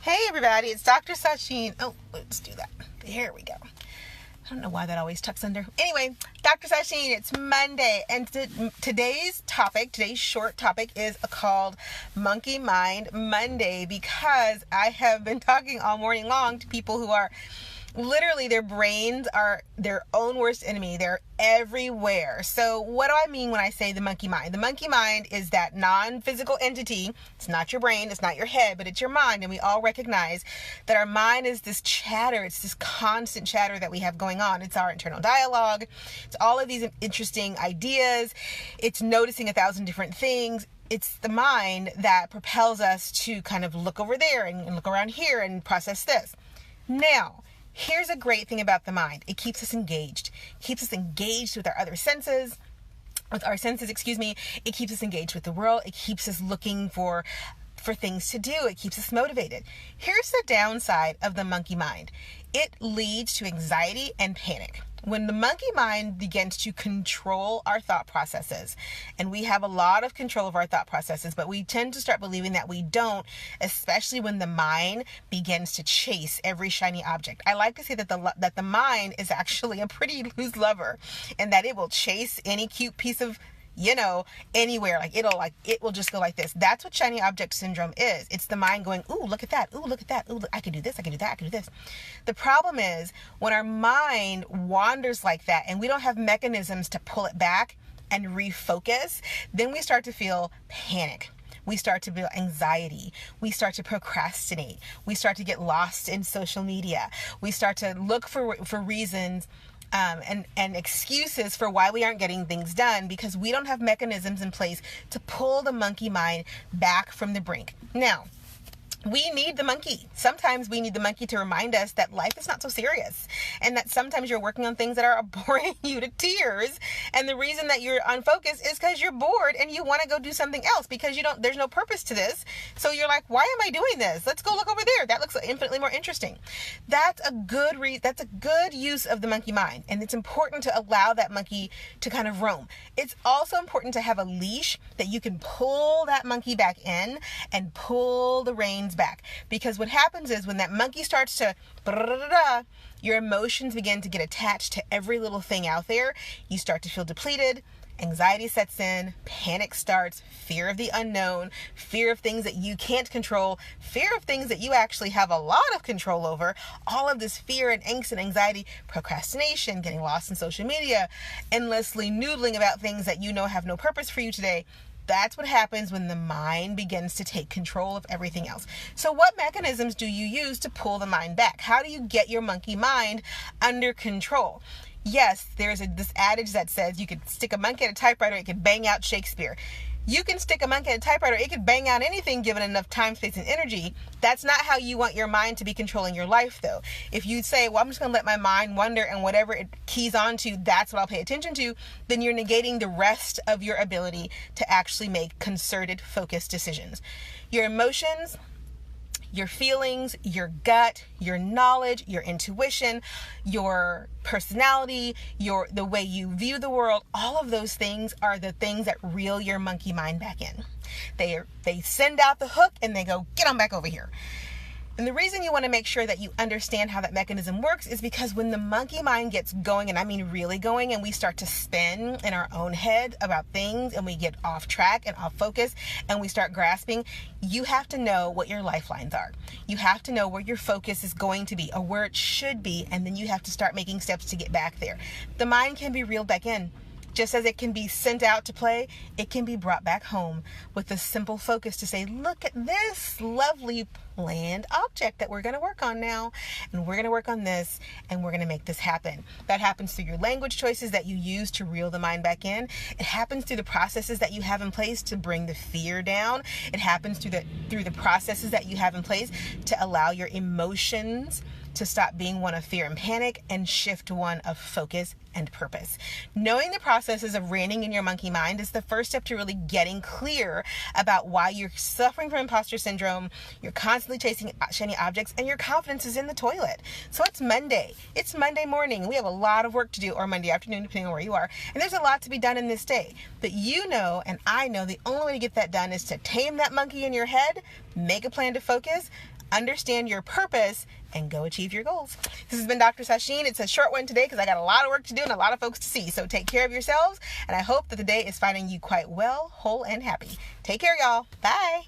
Hey everybody, it's Dr. Sachin. Oh, let's do that. Here we go. I don't know why that always tucks under. Anyway, Dr. Sachin, it's Monday, and today's short topic is called Monkey Mind Monday, because I have been talking all morning long to people who are literally, their brains are their own worst enemy. They're everywhere. So what do I mean when I say the monkey mind? The monkey mind is that non-physical entity. It's not your brain, it's not your head, but it's your mind. And we all recognize that our mind is this chatter. It's this constant chatter that we have going on. It's our internal dialogue. It's all of these interesting ideas. It's noticing 1,000 different things. It's the mind that propels us to kind of look over there and look around here and process this. Now, here's a great thing about the mind. It keeps us engaged. It keeps us engaged with our senses. It keeps us engaged with the world. It keeps us looking for things to do. It keeps us motivated. Here's the downside of the monkey mind. It leads to anxiety and panic. When the monkey mind begins to control our thought processes, and we have a lot of control of our thought processes, but we tend to start believing that we don't, especially when the mind begins to chase every shiny object. I like to say that the mind is actually a pretty loose lover, and that it will chase any cute piece of anywhere. It will just go like this. That's what shiny object syndrome is. It's the mind going, ooh, look at that. Ooh, look at that. Ooh, I can do this. I can do that. I can do this. The problem is when our mind wanders like that and we don't have mechanisms to pull it back and refocus, then we start to feel panic. We start to feel anxiety. We start to procrastinate. We start to get lost in social media. We start to look for reasons and excuses for why we aren't getting things done, because we don't have mechanisms in place to pull the monkey mind back from the brink. Now, we need the monkey. Sometimes we need the monkey to remind us that life is not so serious, and that sometimes you're working on things that are boring you to tears, and the reason that you're unfocused is because you're bored and you want to go do something else because there's no purpose to this. So you're like, why am I doing this? Let's go look over there. That looks infinitely more interesting. That's a good use of the monkey mind, and it's important to allow that monkey to kind of roam. It's also important to have a leash that you can pull that monkey back in and pull the reins back, because what happens is when that monkey starts to your emotions begin to get attached to every little thing out there. You start to feel depleted. Anxiety sets in, panic starts, fear of the unknown, fear of things that you can't control, fear of things that you actually have a lot of control over. All of this fear and angst and anxiety, procrastination, getting lost in social media, endlessly noodling about things that have no purpose for you today. That's what happens when the mind begins to take control of everything else. So what mechanisms do you use to pull the mind back? How do you get your monkey mind under control? Yes, there's this adage that says you could stick a monkey at a typewriter, it could bang out Shakespeare. You can stick a monkey at a typewriter, it could bang out anything given enough time, space, and energy. That's not how you want your mind to be controlling your life, though. If you say, well, I'm just going to let my mind wander, and whatever it keys onto, that's what I'll pay attention to, then you're negating the rest of your ability to actually make concerted, focused decisions. Your emotions, your feelings, your gut, your knowledge, your intuition, your personality, the way you view the world, all of those things are the things that reel your monkey mind back in. They send out the hook and they go, get on back over here. And the reason you want to make sure that you understand how that mechanism works is because when the monkey mind gets going, and I mean really going, and we start to spin in our own head about things, and we get off track and off focus, and we start grasping, you have to know what your lifelines are. You have to know where your focus is going to be or where it should be, and then you have to start making steps to get back there. The mind can be reeled back in. Just as it can be sent out to play, it can be brought back home with a simple focus to say, look at this lovely planned object that we're going to work on now, and we're going to work on this, and we're going to make this happen. That happens through your language choices that you use to reel the mind back in. It happens through the processes that you have in place to bring the fear down. It happens through the processes that you have in place to allow your emotions to stop being one of fear and panic and shift one of focus and purpose. Knowing the processes of reining in your monkey mind is the first step to really getting clear about why you're suffering from imposter syndrome, you're constantly chasing shiny objects, and your confidence is in the toilet. So it's Monday. It's Monday morning. We have a lot of work to do, or Monday afternoon, depending on where you are. And there's a lot to be done in this day. But you know, and I know, the only way to get that done is to tame that monkey in your head, make a plan to focus, understand your purpose, and go achieve your goals. This has been Dr. Sasheen. It's a short one today because I got a lot of work to do and a lot of folks to see. So take care of yourselves, and I hope that the day is finding you quite well, whole, and happy. Take care, y'all. Bye.